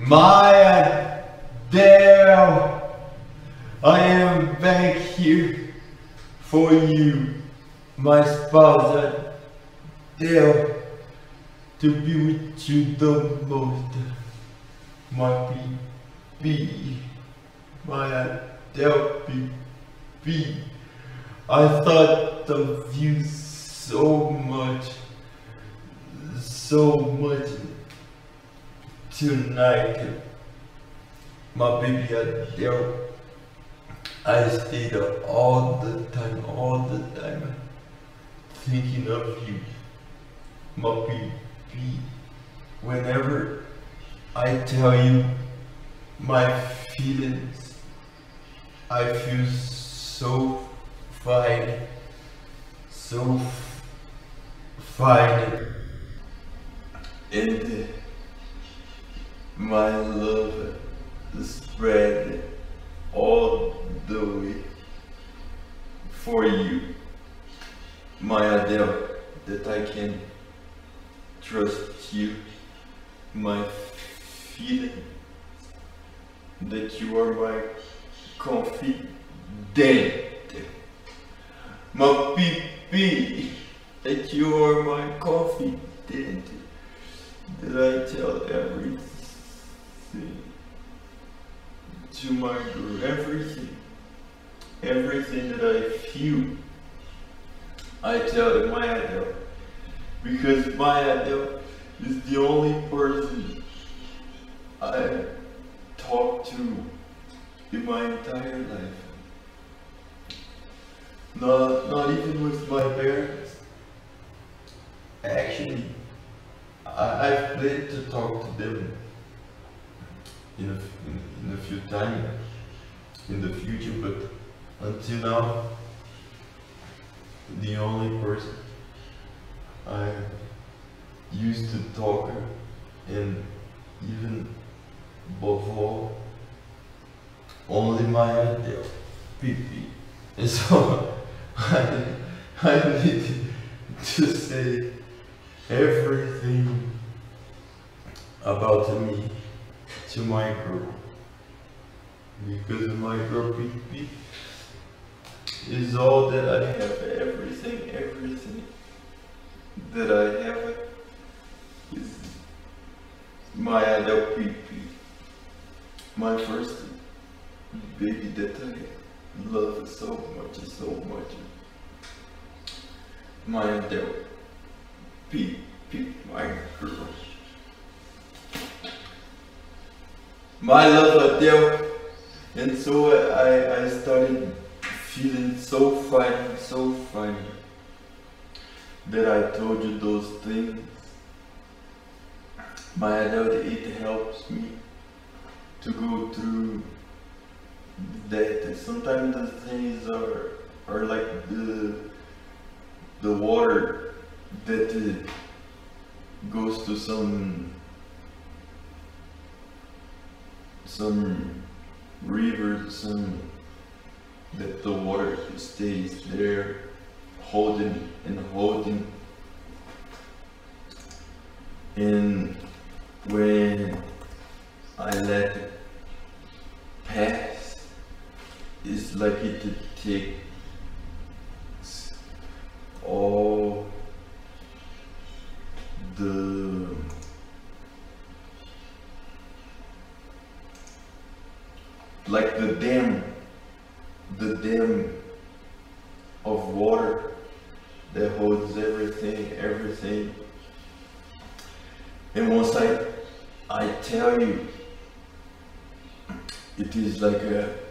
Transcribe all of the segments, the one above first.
My Adele, I am back here for you, my spouse Adele, to be with you the most, my baby, my Adele baby. I thought of you so much tonight, my baby Adele. I stayed up all the time, thinking of you, my baby. Whenever I tell you my feelings, I feel so fine, and my love spread all the way for you, my Adele, that I can trust you, my feeling that you are my confidant, my baby, that you are my confidant, that I tell everything to my girl, everything that I feel, I tell my Adele, because my Adele is the only person I talk to in my entire life. Not even with my parents. Actually, I've planned to talk to them in a few times in the future, but until now, the only person I used to talk and even above all, only my Adele, baby. And so I need to say everything about me to my girl, because my girl baby is all that I have. Everything that I have is my Adele baby, my first baby that I love so much. My Adele baby, my girl. My love Adele. And so I started feeling so fine that I told you those things. My Adele, it helps me to go through that. Sometimes the things are like the water that goes to some river, that the water stays there holding, and when I let it pass, it's like it takes all the dam of water that holds everything. And once I tell you, it is like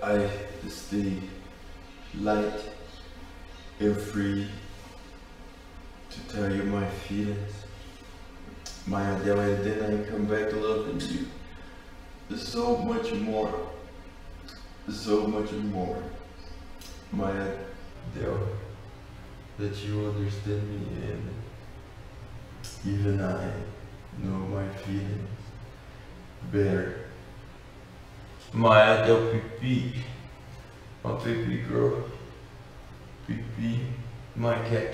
I stay light and free to tell you my feelings, my Adele, and then I come back loving you so much more, my Adele, that you understand me, and even I know my feelings better. My Adele baby, my baby girl, baby, my cat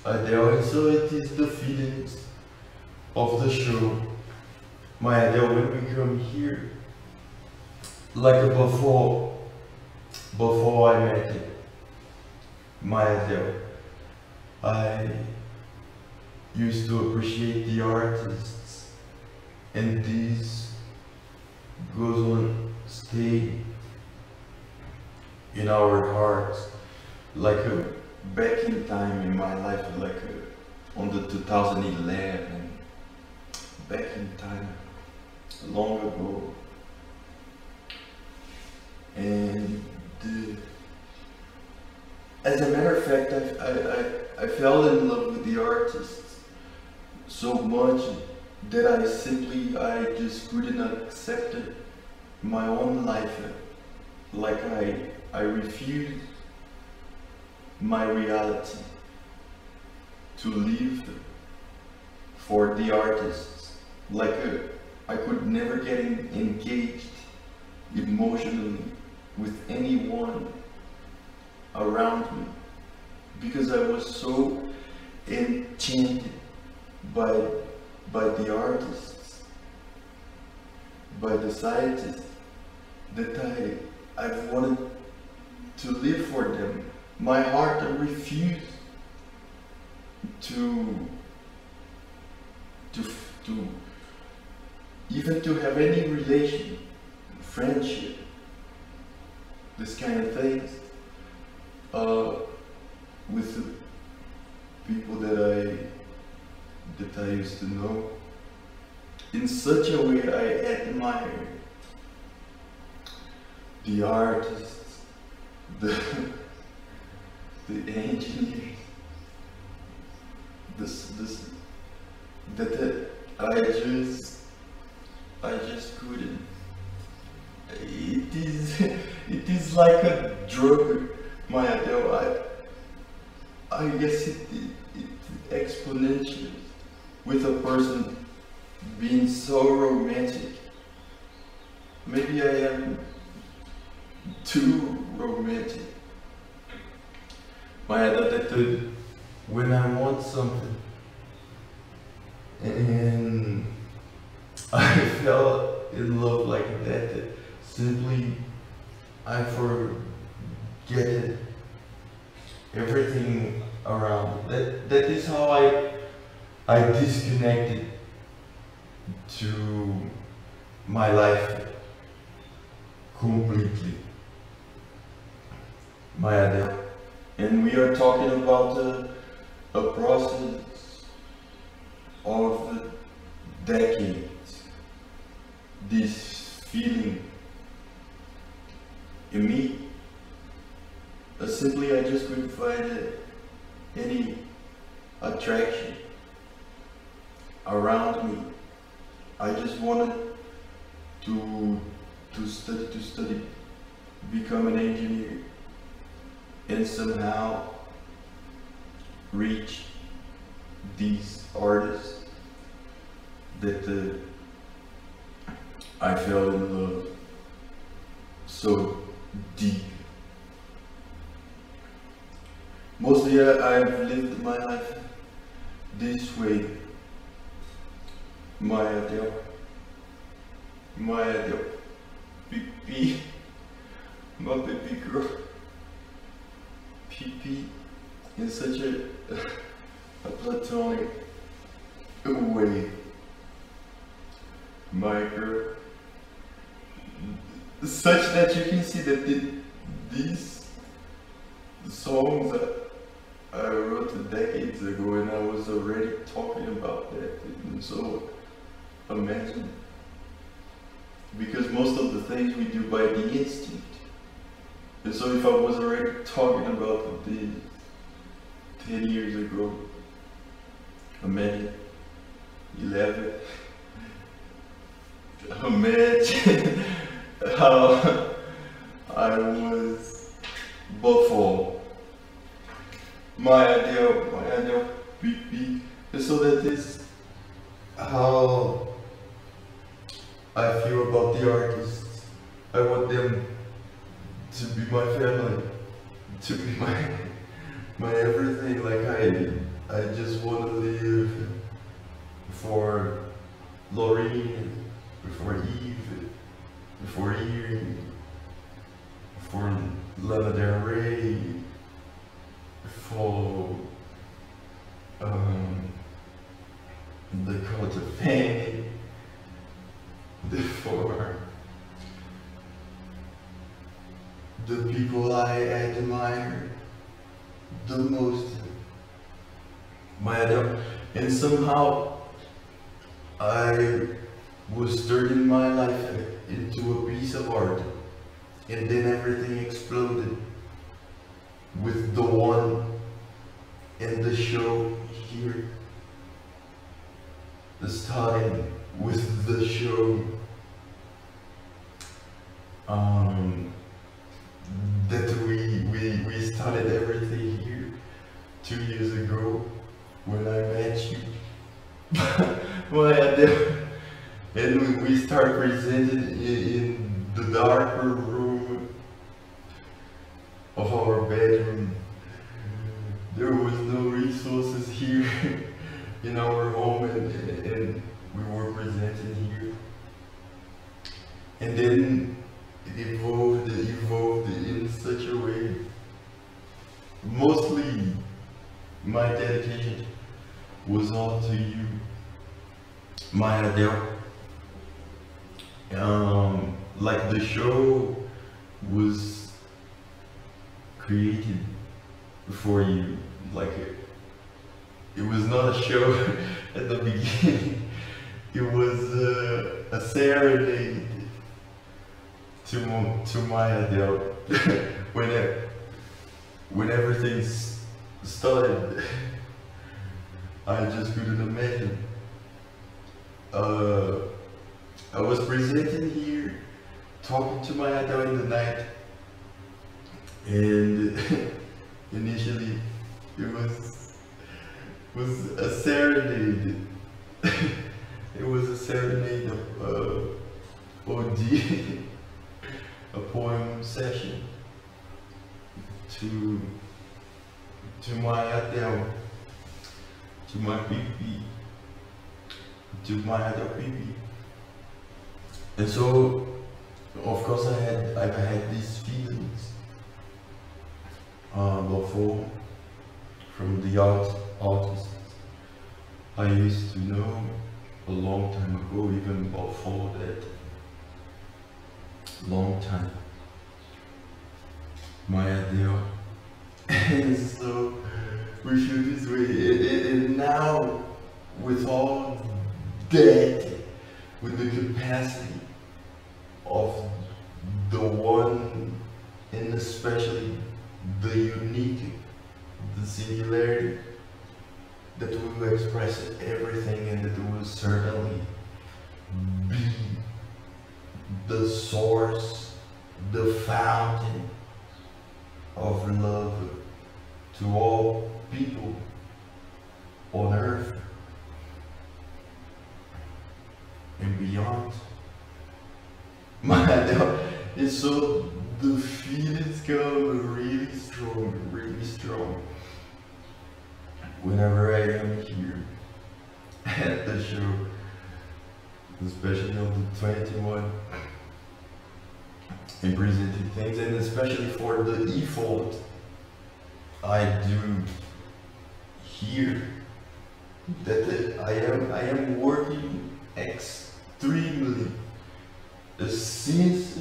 Adele. And so it is the feelings of the show my Adele, when we come here, like before I met it, my Adele, I used to appreciate the artists, and this goes on stay in our hearts, like back in time in my life, like on the 2011, back in time, long ago. And as a matter of fact, I fell in love with the artists so much that I just couldn't accept it, my own life. Like I refused my reality to live for the artists. Like I could never get engaged emotionally with anyone around me, because I was so enchanted by the artists, by the scientists, that I wanted to live for them. My heart refused to even to have any relation, friendship, this kind of things, with the people that I used to know. In such a way, I admire the artists, the engineers, that I just couldn't. It is like a drug, my Adele. I guess it exponentially with a person being so romantic. Maybe I am too romantic. My Adele, that when I want something and I fell in love like that, simply I forget it, everything around. That is how I disconnected to my life completely, my Adele. And we are talking about a process of decades. This feeling in me, simply I just couldn't find any attraction around me. I just wanted to study, become an engineer, and somehow reach these artists that I fell in love so deep. Mostly I've lived my life this way, my Adele, Pipi, my baby girl, Pipi, in such a platonic way, my girl, such that you can see that these songs that I wrote decades ago, and I was already talking about that. And so imagine, because most of the things we do by the instinct. And so if I was already talking about this 10 years ago, imagine 11, imagine how I was before. My idea, Pipi. And so that is how I feel about the artists. I want them to be my family, to be my everything. Like I just want to live for Lorraine before Eve, before Erie, before Lana Del Rey, before Dakota Fanning, before the people I admire the most, my idol. And somehow I was turning my life into a piece of art, and then everything exploded with the one in the show here, starting with the show that we started everything here 2 years ago when I met you. And we start presenting in the darker room of our bedroom. There was no resources here in our home, and we were presented here. And then it evolved in such a way. Mostly my dedication was all to you, my Adele. Like the show was created for you. Like it was not a show at the beginning. It was a serenade to my Adele. when everything started, I just couldn't imagine. I was presenting here, talking to my Adele in the night, and initially it was a serenade. It was a serenade of OD, a poem session to my Adele, to my PP, to my Adele PP. And so, of course, I've had these feelings before from the artists I used to know a long time ago, even before that. Long time. My Adele. And so we feel this way. And now, with all that, with the capacity of the one, and especially the unique, the singularity, that will express everything, and that will certainly be the source, the fountain of love to all people on earth and beyond. My Adele, and so the feelings come really strong whenever I am here at the show, especially on the 21, and presenting things, and especially for the effort I do here, that I am working extremely since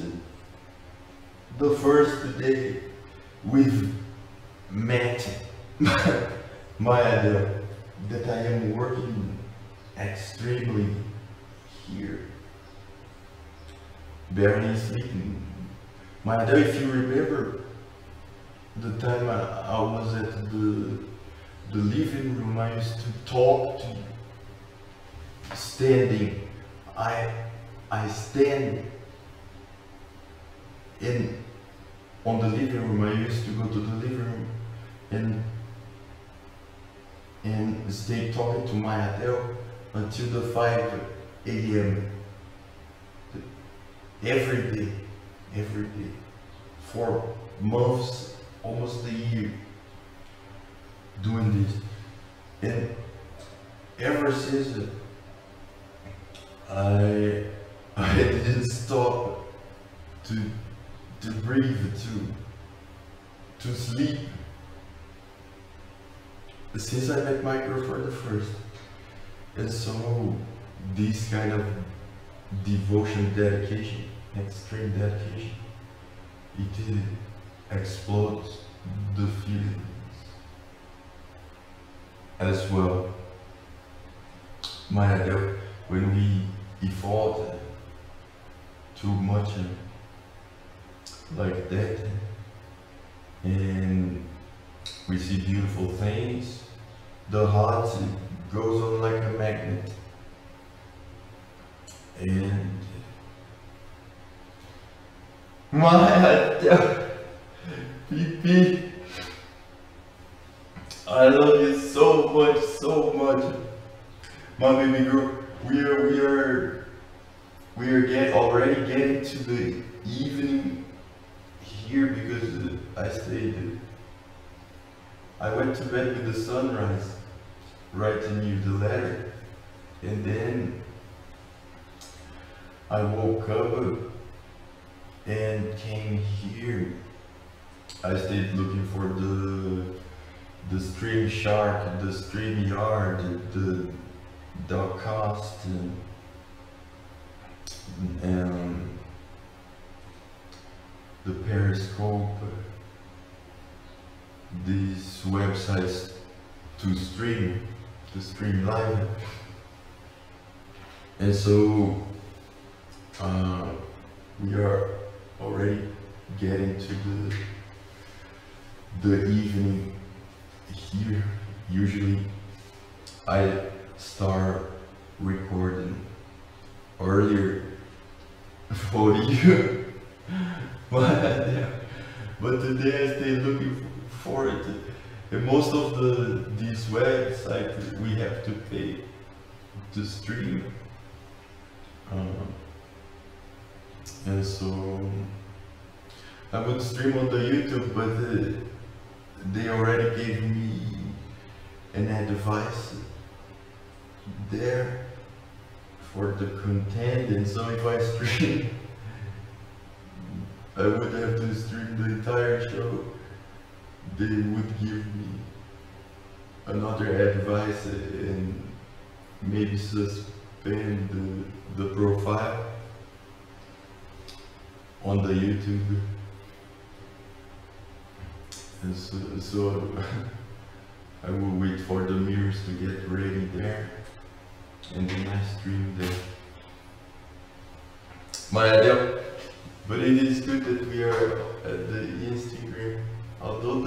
the first day we've met. My Adele, that I am working extremely here, barely sleeping. My Adele, if you remember the time I was at the living room, I used to talk to you standing. I stand on the living room. I used to go to the living room and stay talking to my Adele until the 5 a.m. every day, for months, almost a year, doing this. And ever since I I didn't stop to breathe, to sleep, since I met my girl for the first. And so this kind of devotion, dedication, extreme dedication, it explodes the feelings as well. My idea, when we fought too much like that, and we see beautiful things, the heart goes on like a magnet. And my PP, I love you so much, so much. My baby girl, we are already getting to the evening here because I went to bed with the sunrise, writing you the letter, and then I woke up and came here. I stayed looking for the stream shark, the stream yard, the dogcast, and the periscope, these websites to stream live. And so we are already getting to the evening here. Usually I start recording earlier for you, but today I stay looking for it. And most of these websites we have to pay to stream, and so I would stream on the YouTube, but they already gave me an advice there for the content, and so if I stream, I would have to stream the entire show. They would give me another advice and maybe suspend the profile on the YouTube. And so I will wait for the mirrors to get ready there, and then I stream there. My idea, but it is good that we are at the Instagram, although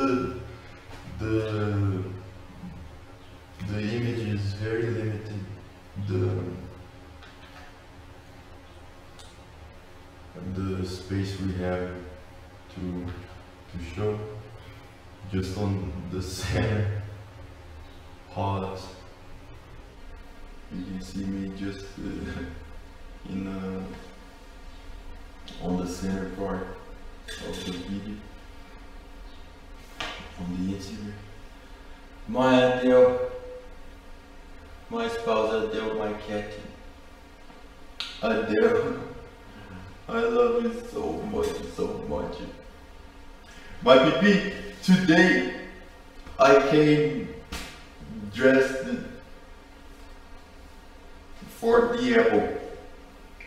the image is very limited. The space we have to show just on the center part. You can see me just on the center part of the video, on the interior. My Adele, my spouse Adele, my cat Adele, I love you so much, so much. My baby, today I came dressed for the apple,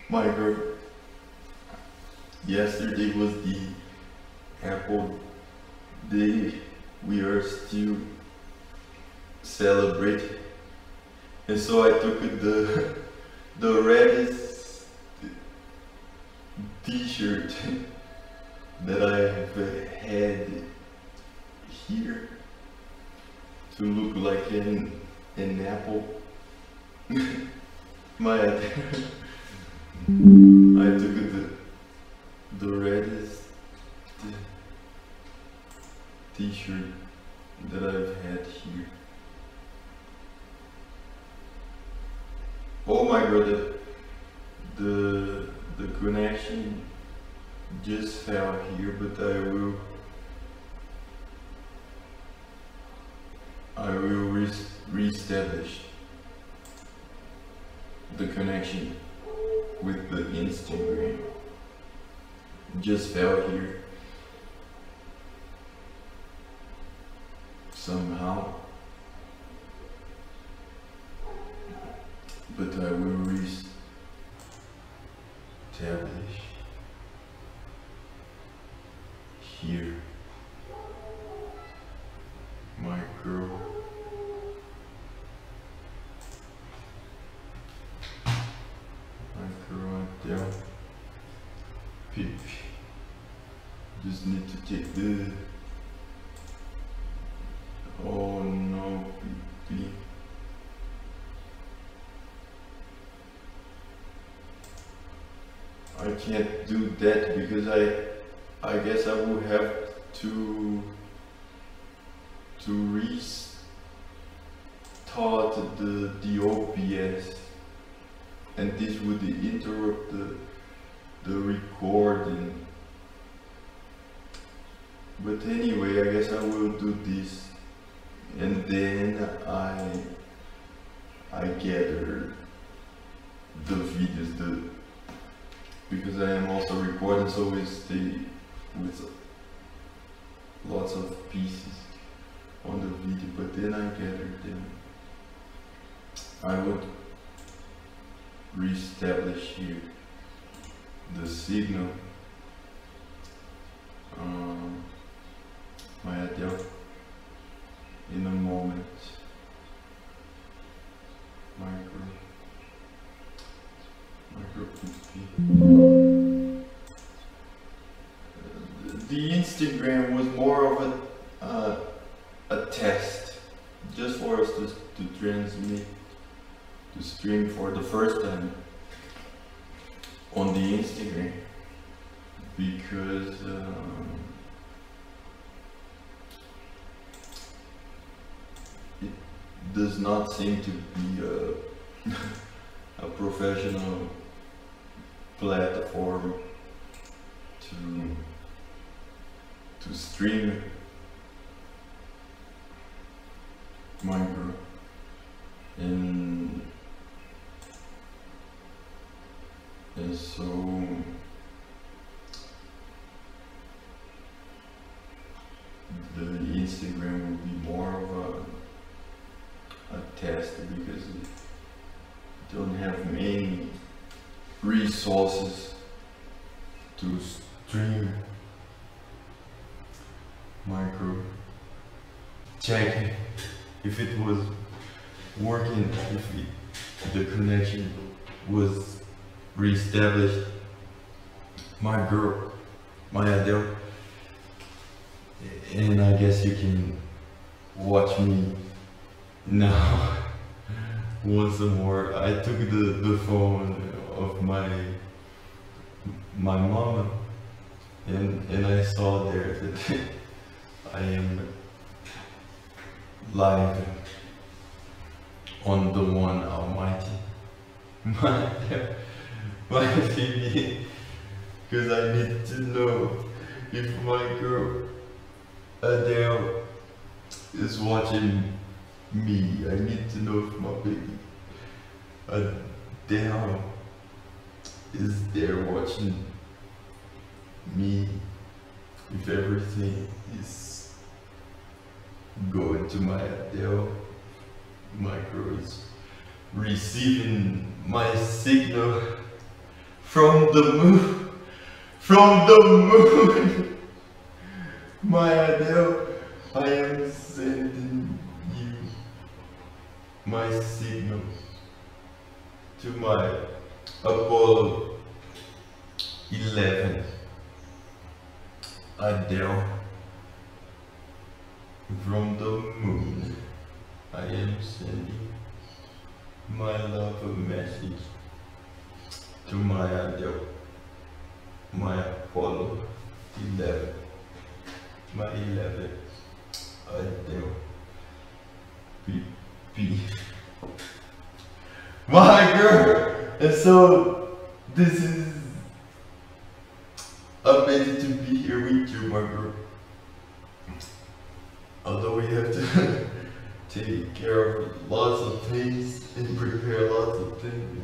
my girl. Yesterday was the apple day. We are still celebrating, and so I took the reddest t-shirt that I've had here to look like an apple. I took the reddest t-shirt that I've had here. Oh my god, the connection just fell here, but I will reestablish the connection with the Instagram. Just fell here somehow, but I will reestablish here my girl. Yeah, peep. Just need to take the. Oh no, peep. I can't do that because I guess I will have to restart the OBS. And this would interrupt the recording. But anyway, I guess I will do this, and then I gather the videos, because I am also recording, so we stay with lots of pieces on the video. But then I gather them. I would reestablish here the signal. My idea in a moment. Micro PP. The Instagram was more of a test, just for us to transmit, to stream for the first time on the Instagram, because it does not seem to be a professional platform to stream micro, and so the Instagram will be more of a test, because it don't have many resources to stream micro. Check if it was working, if the connection was reestablished. My girl, my Adele, and I guess you can watch me now once more. I took the phone of my mama, and I saw there that I am live on the One Almighty, my baby, because I need to know if my girl Adele is watching me. I need to know if my baby Adele is there watching me, if everything is going to my Adele. My girl is receiving my signal from the moon. My Adele, I am sending you my signal to my Apollo 11. Adele, from the moon, I am sending my love message to my Adele, my Apollo 11, my 11 Adele, PP, my girl. And so this is amazing to be here with you, my girl. Although we have to take care of lots of things and prepare lots of things,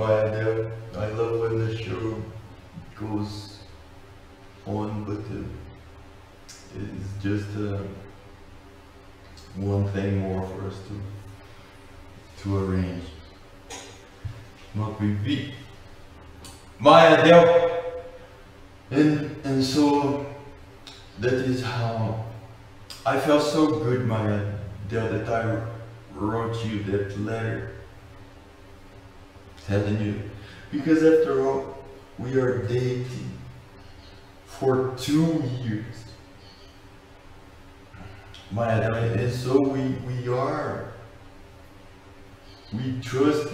My Adele, I love when the show goes on, but it's just one thing more for us to arrange. Not be my Adele, and so that is how I felt so good, my Adele, that I wrote you that letter telling you, because after all we are dating for 2 years, my Adele, and so we trust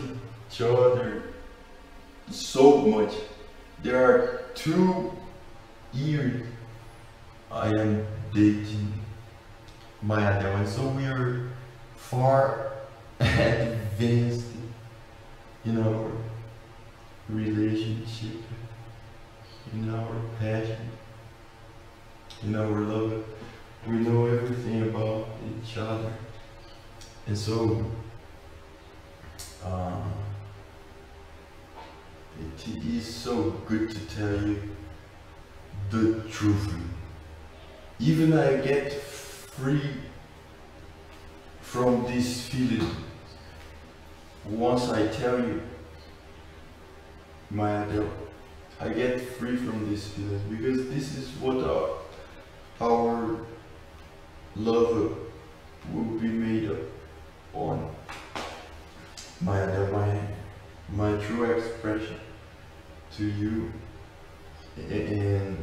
each other so much. There are 2 years I am dating my Adele, and so we are far advanced in our relationship, in our passion, in our love. We know everything about each other, and so it is so good to tell you the truth. Even I get free from this feeling once I tell you, my Adele, I get free from this feeling, because this is what our love will be made up on. My Adele, my true expression to you, and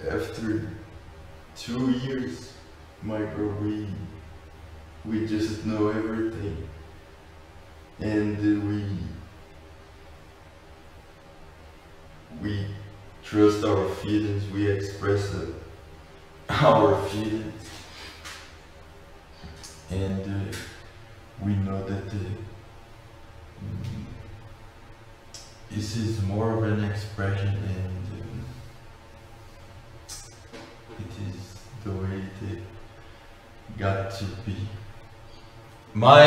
after 2 years, my girl, we just know everything, and we trust our feelings, we express our feelings, and we know that this is more of an expression, and it is the way it got to be. My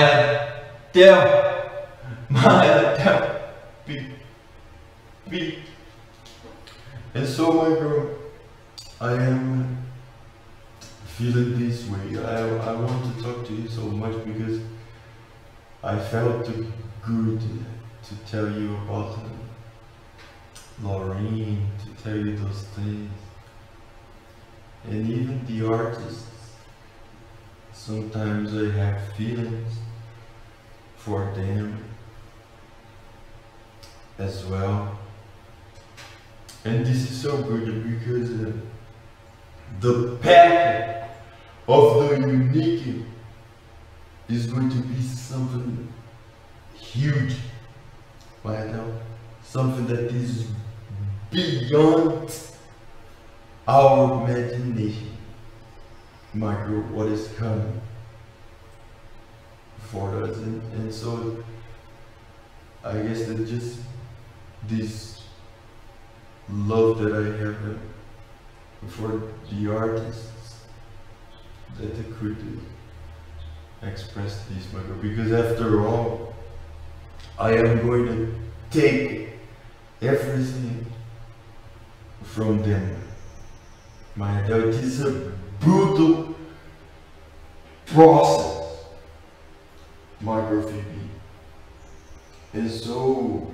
Adele, be. And so, my girl, I am feeling this way. I want to talk to you so much because I felt good to tell you about Laureen, to tell you those things. And even the artists, sometimes I have feelings for them as well. And this is so good because the path of the unique is going to be something huge, right now, something that is beyond our imagination. My girl, what is coming for us, and so I guess that just this love that I have for the artists, that I could express this, my girl, because after all, I am going to take everything from them. My Adele, it is a brutal process, my girl Phoebe. And so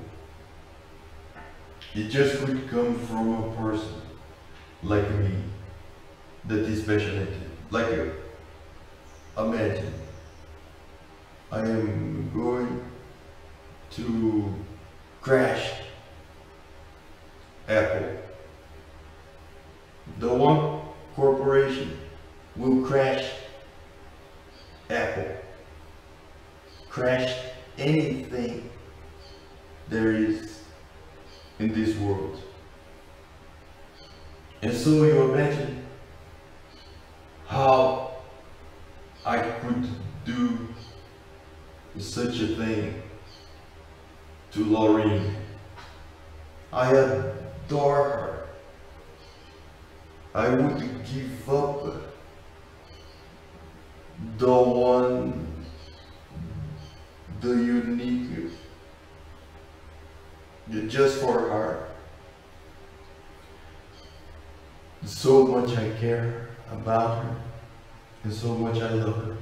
it just could come from a person like me that is passionate, like you. Imagine I am going to crash Apple. The one corporation will crash Apple, crash anything there is in this world. And so you imagine how I could do such a thing to Laureen. I adore her. I would give up the one the unique, just for her. So much I care about her, and so much I love her.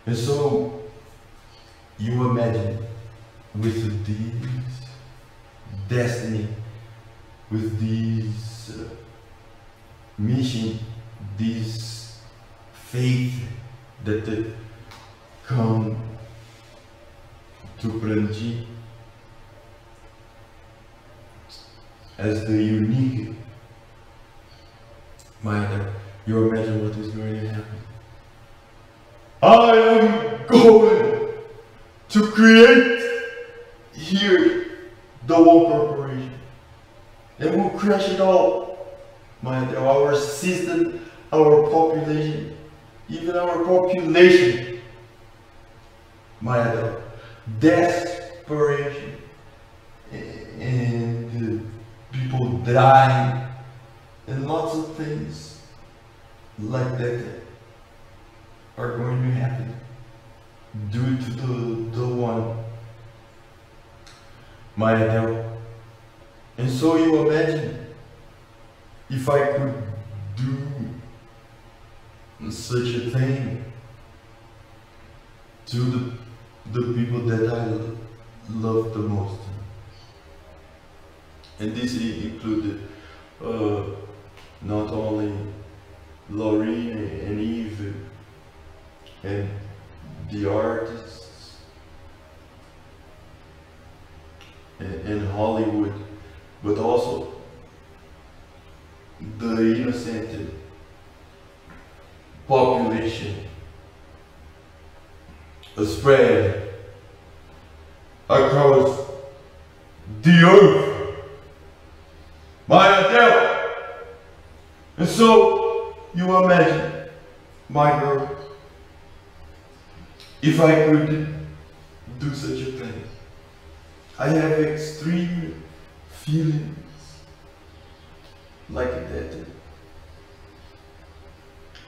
And so you imagine with this destiny, with this mission, this faith that come to Prandi as the unique mother, you imagine what is going to happen. I am going to create here the whole corporation, and we'll crush it all. Our system, our population, even our population. Desperation and people dying and lots of things like that are going to happen due to the one and so you imagine if I could do such a thing to the people that I love the most. And this included not only Laureen and Eve and the artists and Hollywood, but also the innocent population spread across the earth, my Adele. And so you imagine, my girl, if I could do such a thing. I have extreme feelings like that,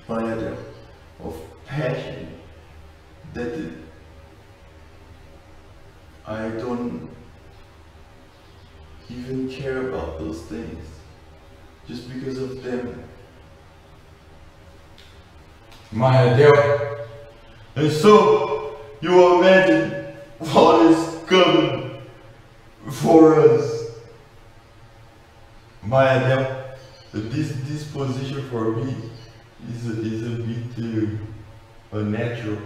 my Adele, of passion that I don't even care about those things just because of them, my Adele. And so you imagine what is coming for us, my Adele. This position for me is a bit unnatural.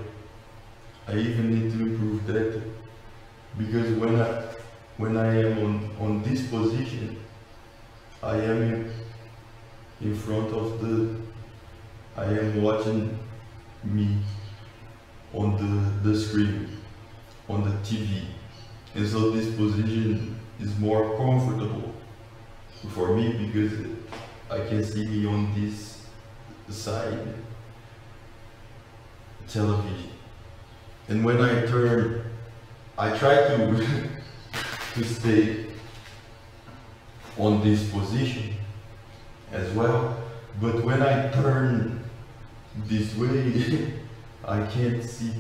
I even need to improve that, because when I am on this position, I am in front of I am watching me on the screen, on the TV, and so this position is more comfortable for me because I can see me on this side television. And when I turn, I try to stay on this position as well, but when I turn this way, I can't see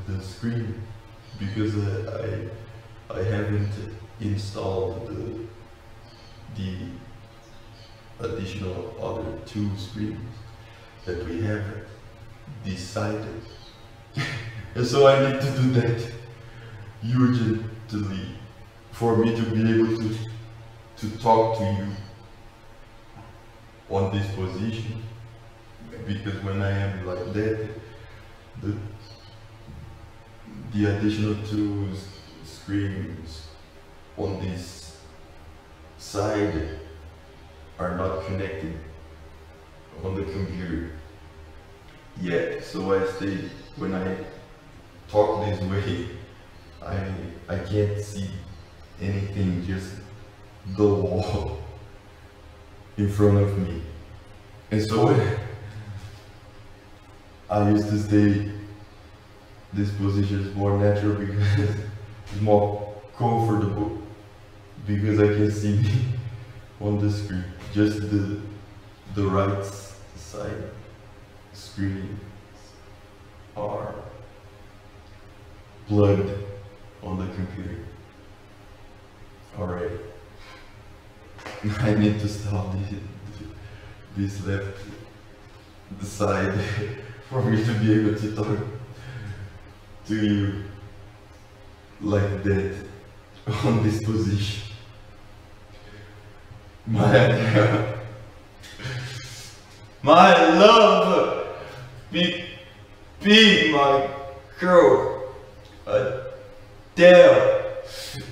the screen because I haven't installed the additional other 2 screens that we have decided. And so I need to do that urgently for me to be able to talk to you on this position, because when I am like that, the additional 2 screens on this side are not connected on the computer yet. So I stay, when I talk this way, I can't see anything, just the wall in front of me. And so I used to stay, this position is more natural because it's more comfortable, because I can see me on the screen, just the right side screen are plugged on the computer already. I need to stop this left side for me to be able to talk to you like that on this position. My love, be my girl, Adele,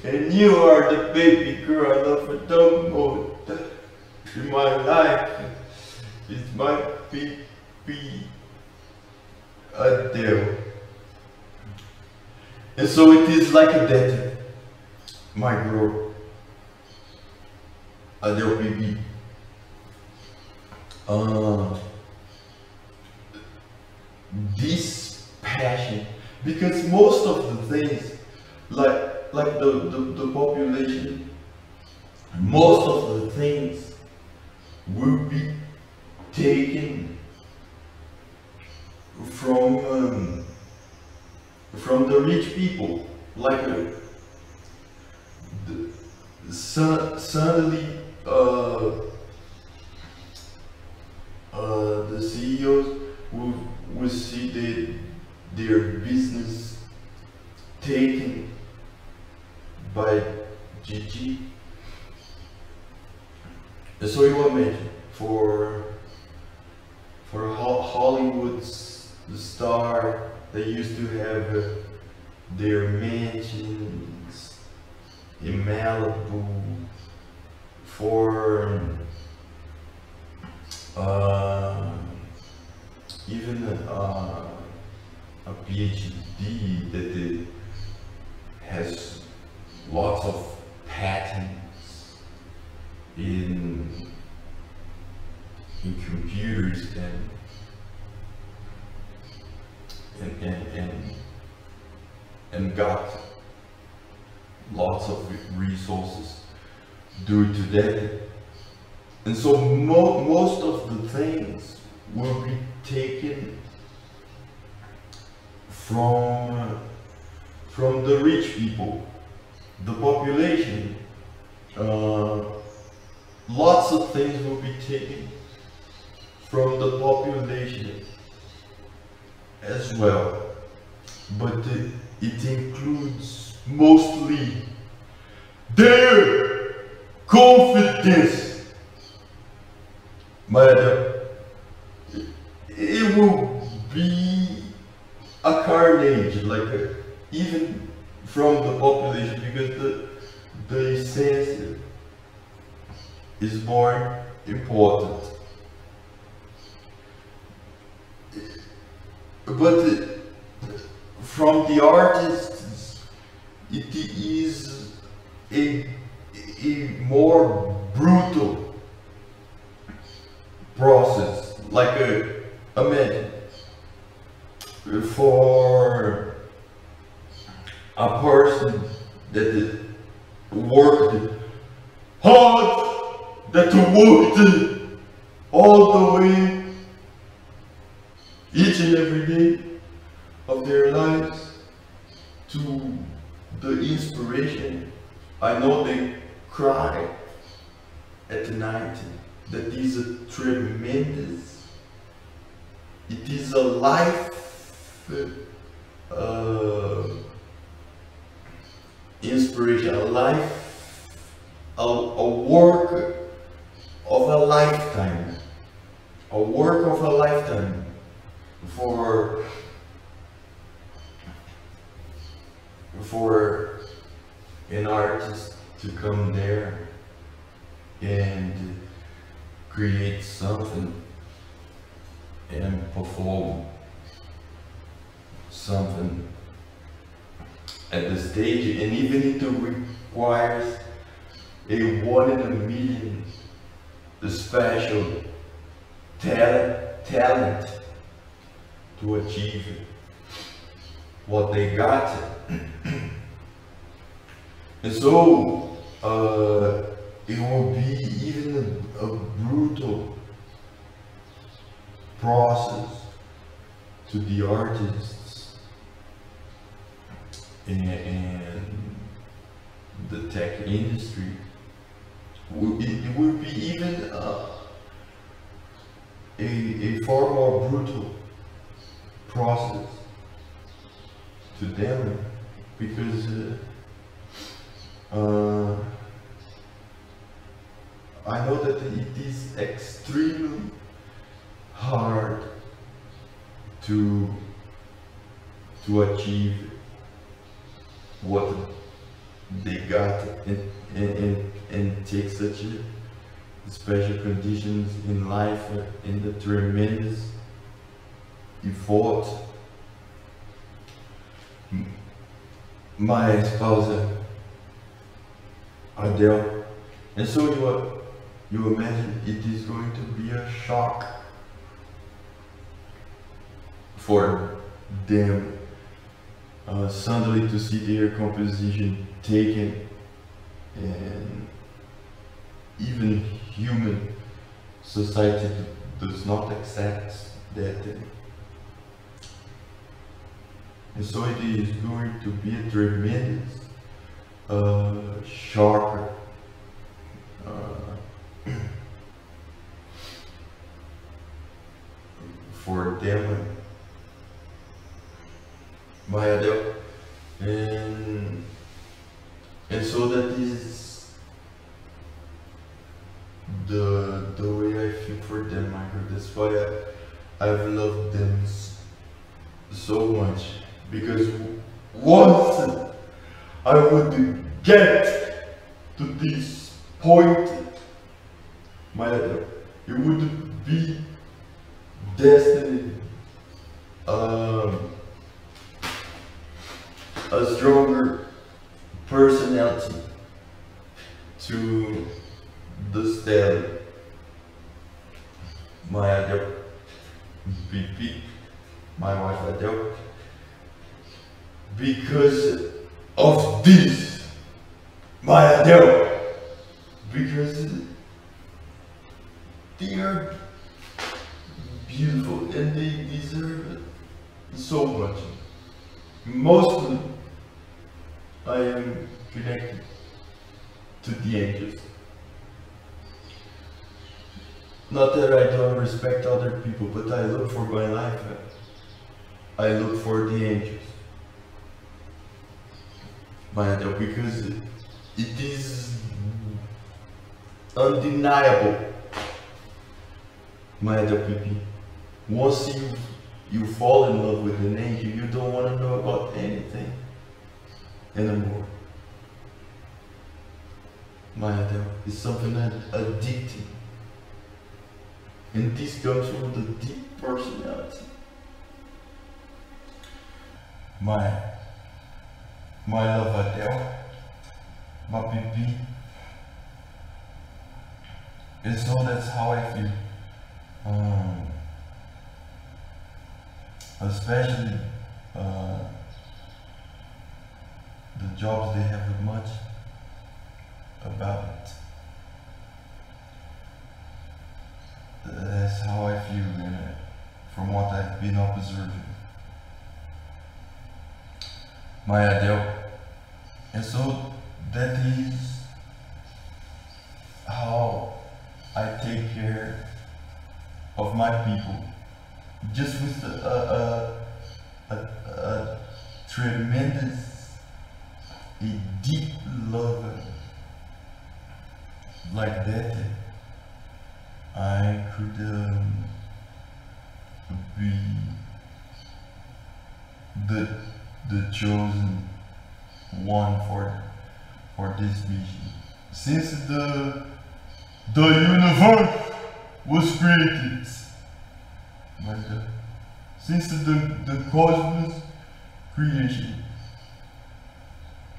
and you are the baby girl I love for the most in my life. It's my baby Adele. And so it is like that, my girl, Adele baby. This passion, because most of the things, like the population, most of the things will be taken from the rich people, like suddenly the CEOs will see their business taken by GG. And so you imagine for Hollywood's star, they used to have their mansions in Malibu for even a PhD that has lots of patents in computers and got lots of resources due to that. And so most of the things will be taken from the rich people, the population. Lots of things will be taken from the population as well, but it includes mostly their confidence. But it will be a carnage, like even from the population, because the essence is more important. But from the artists, it is a more brutal process. Like imagine for a person that worked hard, that worked all the way, each and every day of their lives, to the inspiration. I know they cry at night. That is a tremendous, it is a life inspiration, a life, a work of a lifetime, for an artist to come there and create something and perform something at the stage, and even it requires a 1 in a million special talent to achieve what they got. And so it will be even a brutal process to the artists and the tech industry, it would be even a far more brutal process to them, because I know that it is extremely hard to achieve what they got and take such special conditions in life and the tremendous effort. My spouse Adele, and so you imagine it is going to be a shock for them suddenly to see their composition taken, and even human society does not accept that. And so it is going to be a tremendous shock for them, my Adele, and so that is the way I feel for them, Michael. That's why I've loved them so much, because once I would get to this point, my Adele, it would be destiny, a stronger personality to the stallion, my Adele, BP, my wife Adele, because of this, my Adele, because they are beautiful and they deserve it so much. Mostly I am connected to the angels. Not that I don't respect other people, but I look for my life. I look for the angels, my Adele, because it is undeniable, my Adele PP. Once you fall in love with an angel, you don't want to know about anything anymore. My Adele, is something addicting. And this comes from the deep personality. My love Adele, my PP. And so that's how I feel. Especially the jobs they have much about it. That's how I feel from what I've been observing, my Adele. And so that is how I take care of my people, just with a tremendous, a deep love like that. I could be the chosen one for this mission. Since the universe was created, since the cosmos creation,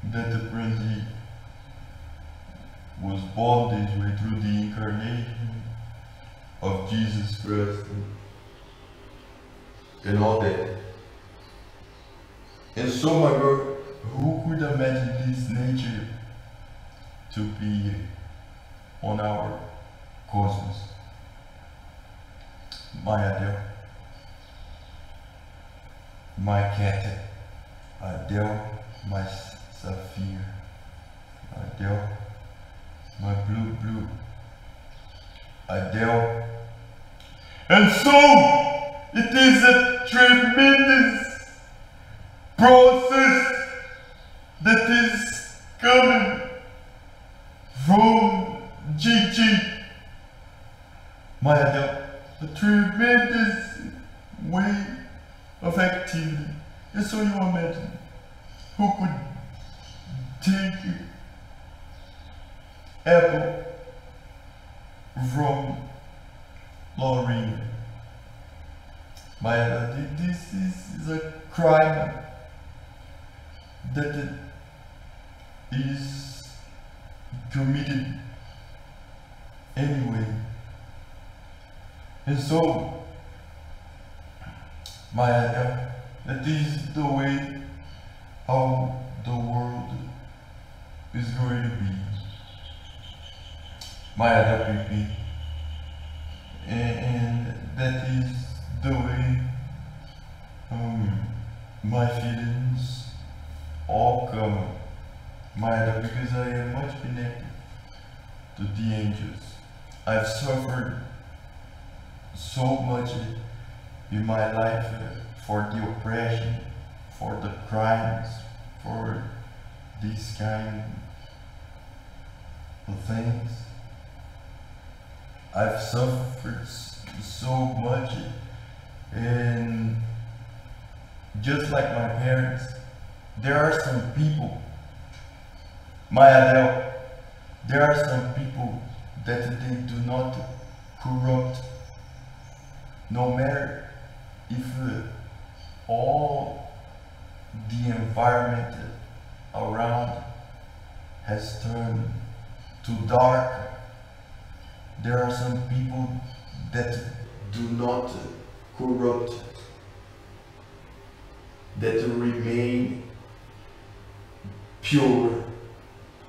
that apparently was born this way through the incarnation of Jesus Christ and all that. And so, my girl, who could imagine this nature to be on our cosmos? My Adele, my cat Adele, my sapphire, Adele, my blue Adele. And so it is a tremendous process that is coming from Gigi, my Adele, a tremendous way of activity. And so you imagine who could take apple from Lorraine. This is a crime that is committed anyway. And so, that is the way how the world is going to be. And that is the way my feelings all come, because I am much connected to the angels. I've suffered so much in my life for the oppression, for the crimes, for these kind of things. I've suffered so much, and just like my parents, there are some people, there are some people that they do not corrupt, no matter if all the environment around has turned to dark. There are some people that do not corrupt, that remain pure,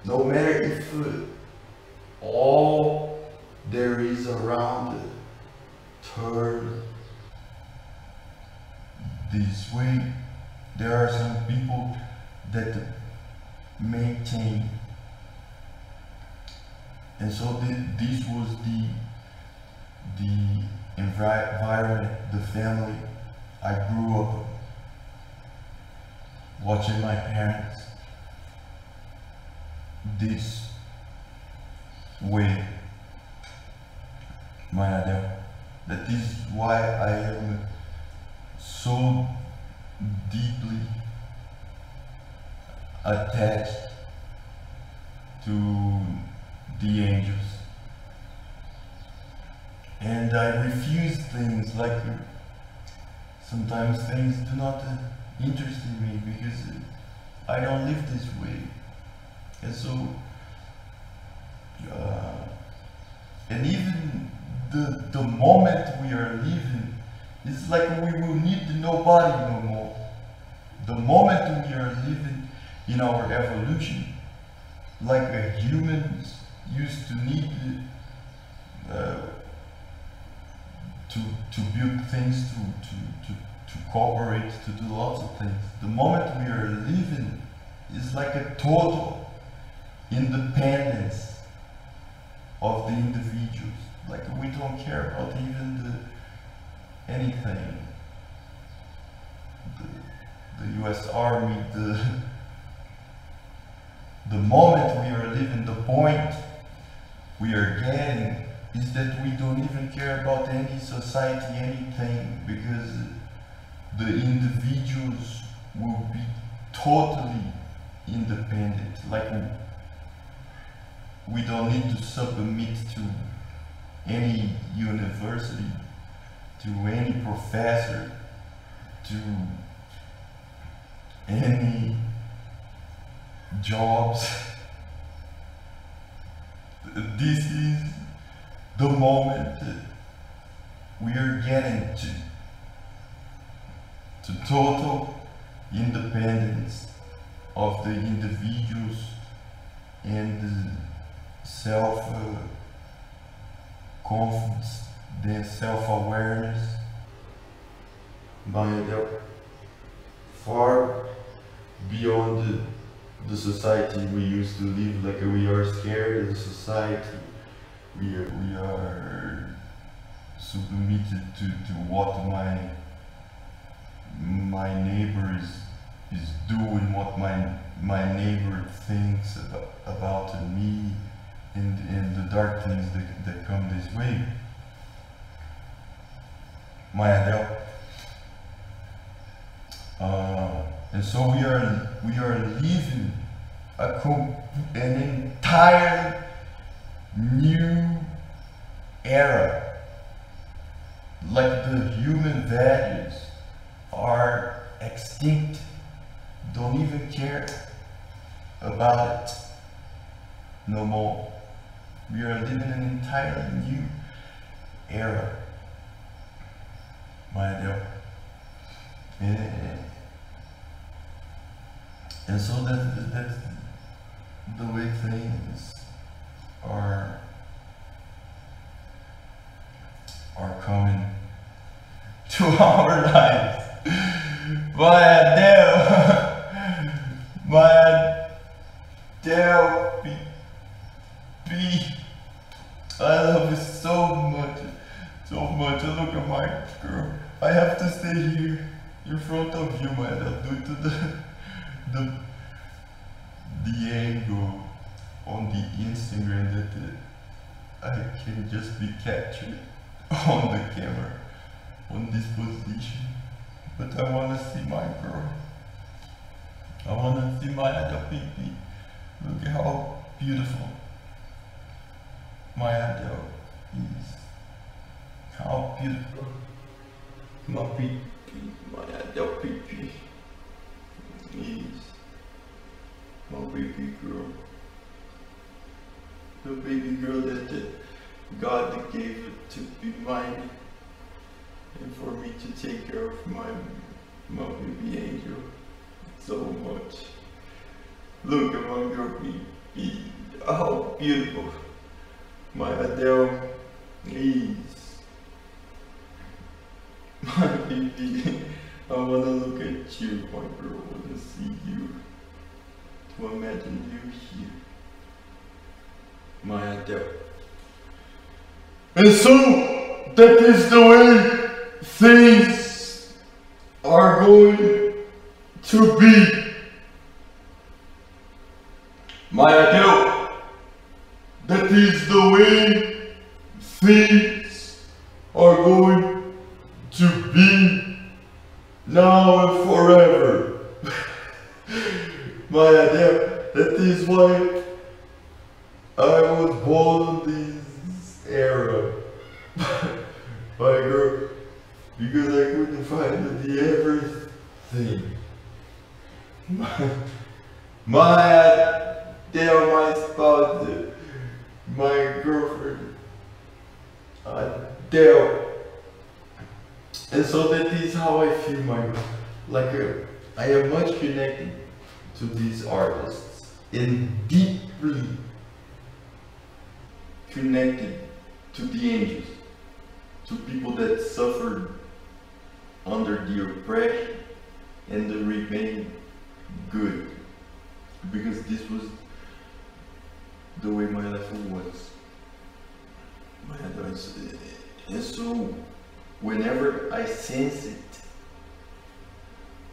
no matter if all there is around turn this way. There are some people that maintain. And so this was the environment, the family I grew up watching my parents this way, That is why I am so deeply attached to the angels. And I refuse things like sometimes things do not interest me because I don't live this way. And so and even the moment we are living, it's like we will need nobody no more. The moment we are living in our evolution, like humans used to need to build things, to cooperate, to do lots of things. The moment we are living is like a total independence of the individuals. Like we don't care about even anything. The US Army, the moment we are living, the point we are getting is that we don't even care about any society, anything, because the individuals will be totally independent. Like we don't need to submit to any university, to any professor, to any jobs. This is the moment we are getting to total independence of the individuals and the self-confidence, the self-awareness. For beyond the society we used to live, like we are scared of the society. We are submitted to what my neighbor is doing, what my neighbor thinks about me, and the dark things that come this way. My Adele. And so we are living an entire new era. Like the human values are extinct, don't even care about it no more. We are living an entirely new era, my dear. And so that's the way things are coming to our lives. My Adele, B, I love you so much. And look at my girl. I have to stay here in front of you, my Adele, due to the angle on the Instagram that I can just be captured on the camera on this position. But I wanna see my girl. I wanna see my Adele baby. Look at how beautiful my Adele is. How beautiful my baby, my Adele baby is. My baby girl. The baby girl that God gave it to be mine, and for me to take care of my baby angel so much. Look at my girl baby, how beautiful my Adele is. My baby, I wanna look at you, my girl, I wanna see you, to imagine you here, my Adele. And so, that is the way things are going to be, my Adele. That is the way things are going to be now and forever. My Adele, that is why I was born in this era. My girl, because I couldn't find the everything. My Adele, my spouse, my girlfriend, Adele. And so that is how I feel, my girl. Like I am much connected to these artists and deeply connected to the angels, to people that suffered under the oppression and they remain good, because this was the way my life was. And so whenever I sense it,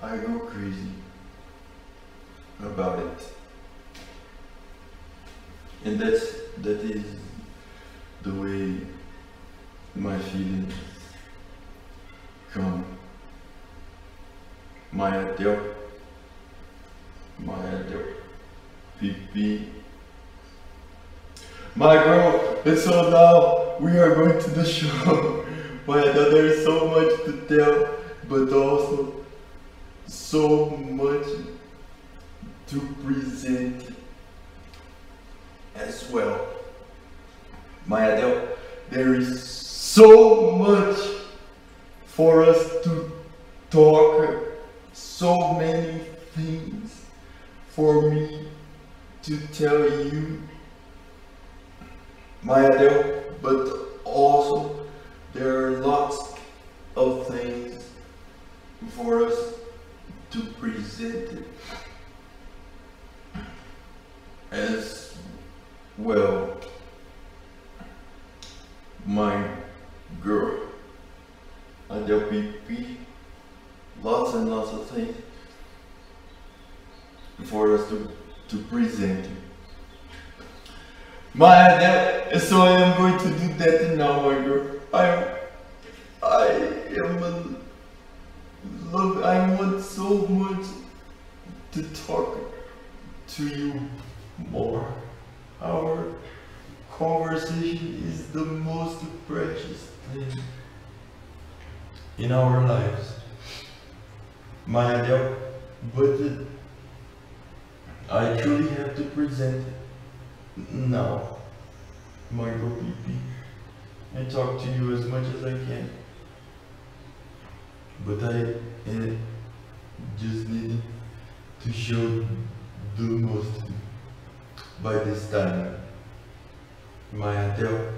I go crazy about it. And that is the way my feelings come. My Adele, PP, my girl. And so now we are going to the show. My Adele, there is so much to tell, but also so much to present as well. My Adele, there is so much for us to talk, so many things for me to tell you, my Adele, but also there are lots of things for us to present as well my girl Adele PP, lots and lots of things for us to present. My Adele, so I am going to do that now, my girl. I want so much to talk to you more. Our conversation is the most precious thing in our lives, my Adele, but I truly have to present it now, my girl PP, and talk to you as much as I can. But I just need to show the most by this time, my Adele,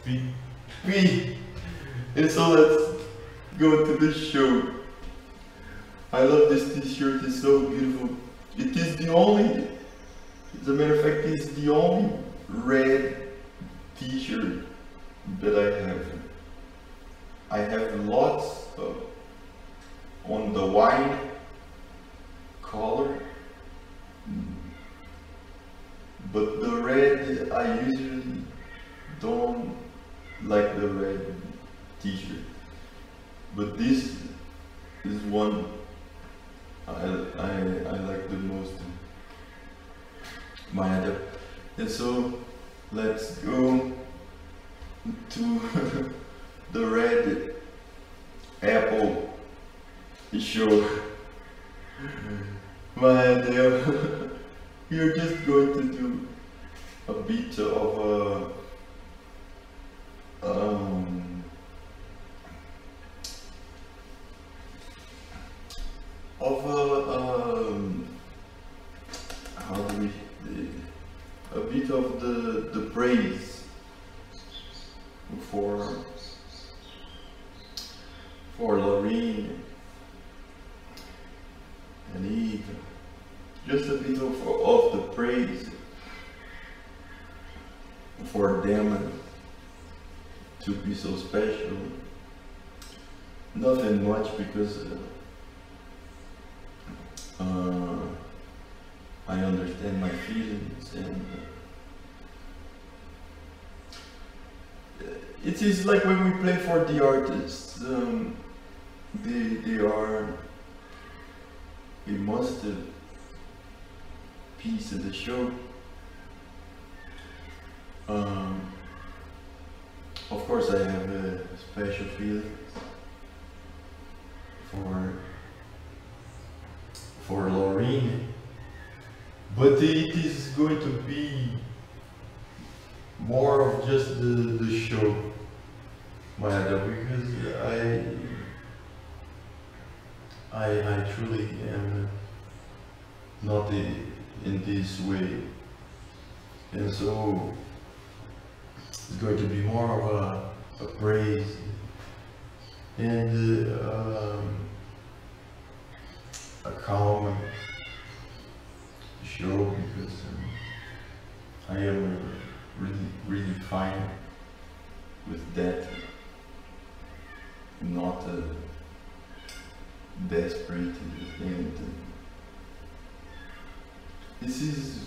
PP. And so let's go to the show. I love this t-shirt, it's so beautiful. It is the only, as a matter of fact, it's the only red t-shirt that I have. I have lots of on the wine color, but the red, I usually don't like the red t-shirt, but this is one I like the most, my Adele. And so let's go to the red apple show, my Adele. We're just going to do a bit of how do we, a bit of the praise for Lorraine and Eve, just a bit of the praise for them to be so special. Nothing much, because I understand my feelings, and it is like when we play for the artists, they are a must piece of the show. Of course, I have a special feeling for Lorraine, but it is going to be more of just the show, my Adele, because I truly am not in this way, and so it's going to be more of a praise and a calm show, because I am really fine with that, not desperate, and this is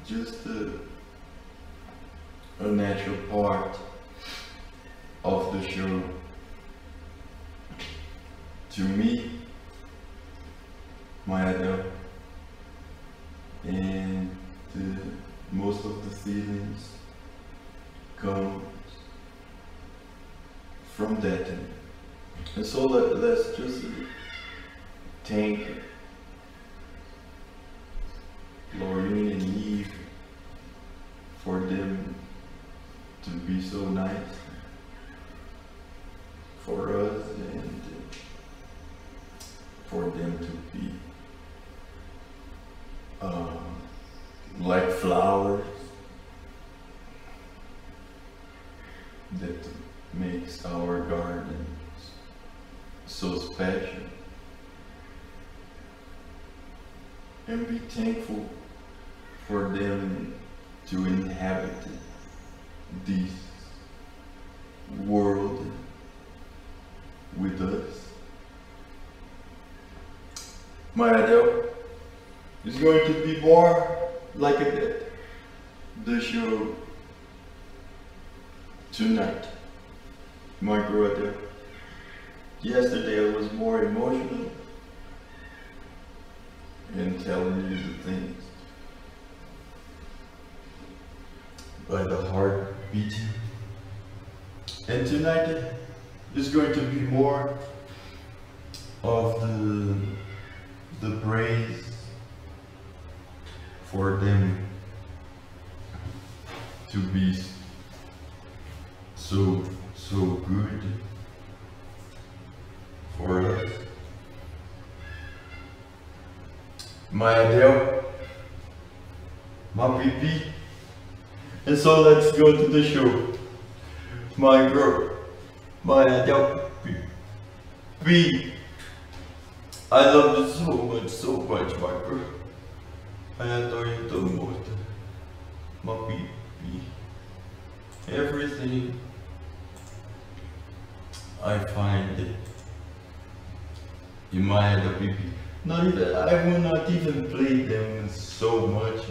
just a natural part of the show. To me, my Adele, and most of the feelings come from that. And so let's just thank Lorraine and Eve for them to be so nice for us, and for them to be like flowers that makes our garden so special. and be thankful for them to inhabit this world with us. My idea is going to be more like the show tonight. My brother, yesterday I was more emotional and telling you the things by the heart beating. And tonight is going to be more of the praise for them to be so good for us. My Adele, my PP. And so let's go to the show. My girl, my Adele PP. I love you so much, my girl. I adore you the most, my PP. Everything I find in my Adele PP. Not even, I will not even play them so much,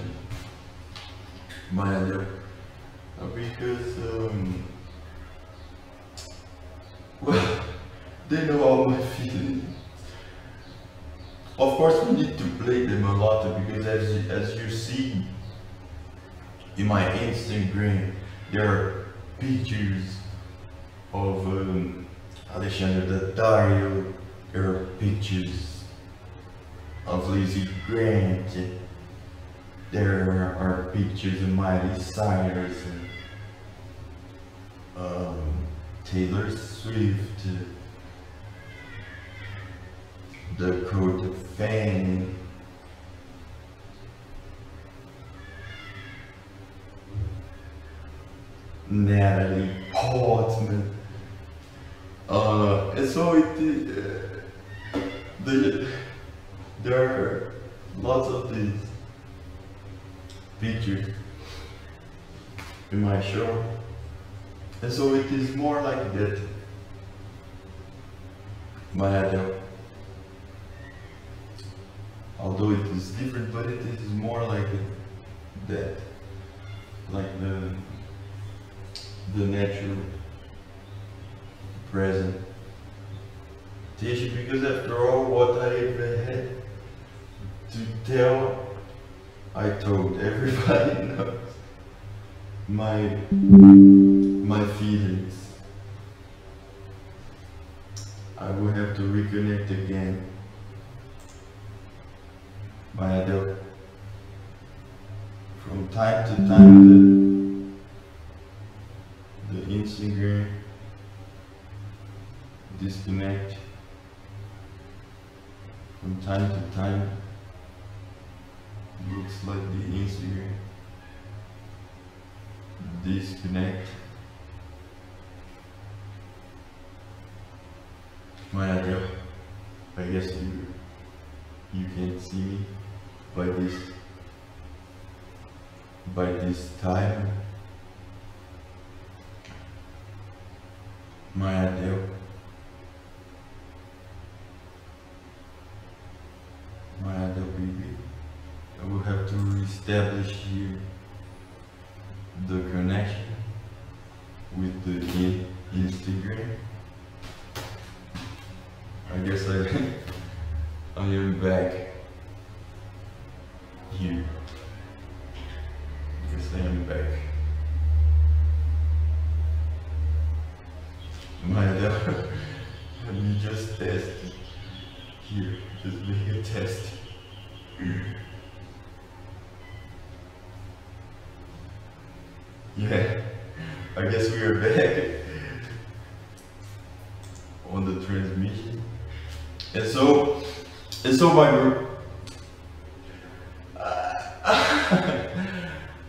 my Adele, because well, they know all my feelings. Of course, we need to play them a lot because as you see in my Instagram, there are pictures of Alexandre Daddario, there are pictures of Lizzie Grant, there are pictures of Miley Cyrus and Taylor Swift, Dakota Fanning, Natalie Portman, and so there are lots of these pictures in my show, and so it is more like that, my Adele. Although it is different, but it is more like that, like the natural presentation, because after all what I had to tell, I told everybody knows my feelings. I will have to reconnect again, my Adele. From time to time, the Instagram disconnect. From time to time, looks like the Instagram disconnect. My Adele, I guess you can see me by this time, my Adele, baby. I will have to reestablish here the connection with the Instagram. I guess I am back here. I guess I am back. My Adele, let me just test here. Just make a test. Yeah, I guess we are back on the transmission. And so my group,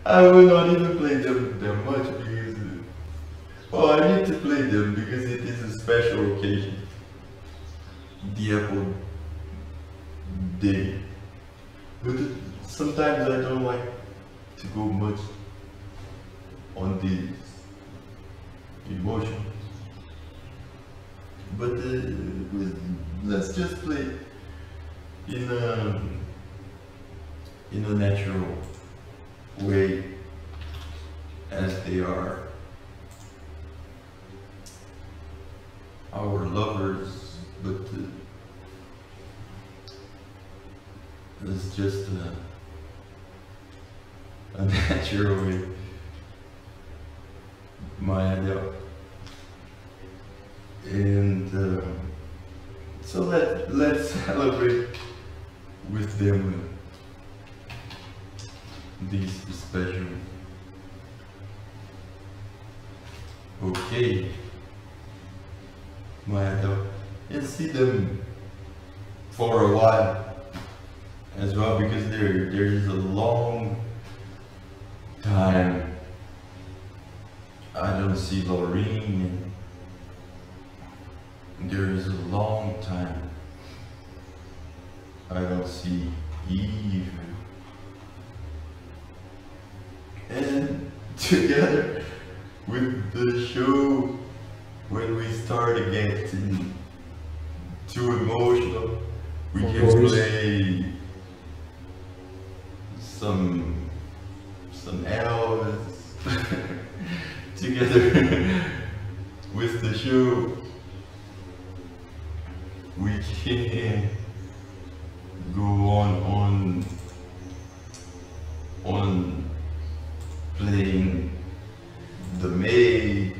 I will not even play them that much because, well, I need to play them because it is a special occasion. The Apple Day. But sometimes I don't like to go much on these emotions, but let's just play in a natural way as they are our lovers, but it's just a natural way. My idea. And so let's celebrate with them this special. Okay, my idea. And see them for a while as well, because there is a long time I don't see Lorraine, and there is a long time I don't see Eve, and together with the show, when we start getting too emotional, we can play some Elvis together with the show. We can go on playing the Matrix,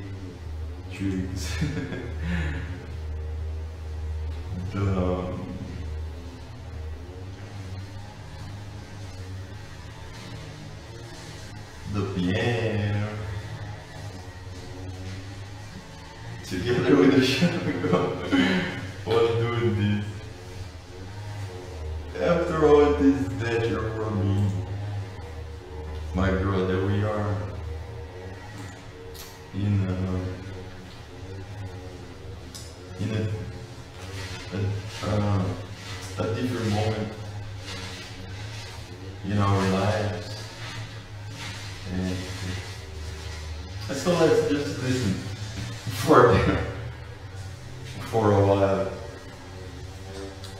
the piano, together with the shadow on doing this. After all, it is natural for me, my girl, that we are in a different moment in our lives. And so let's just listen for a while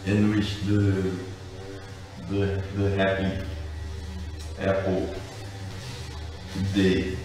and wish the happy Apple day.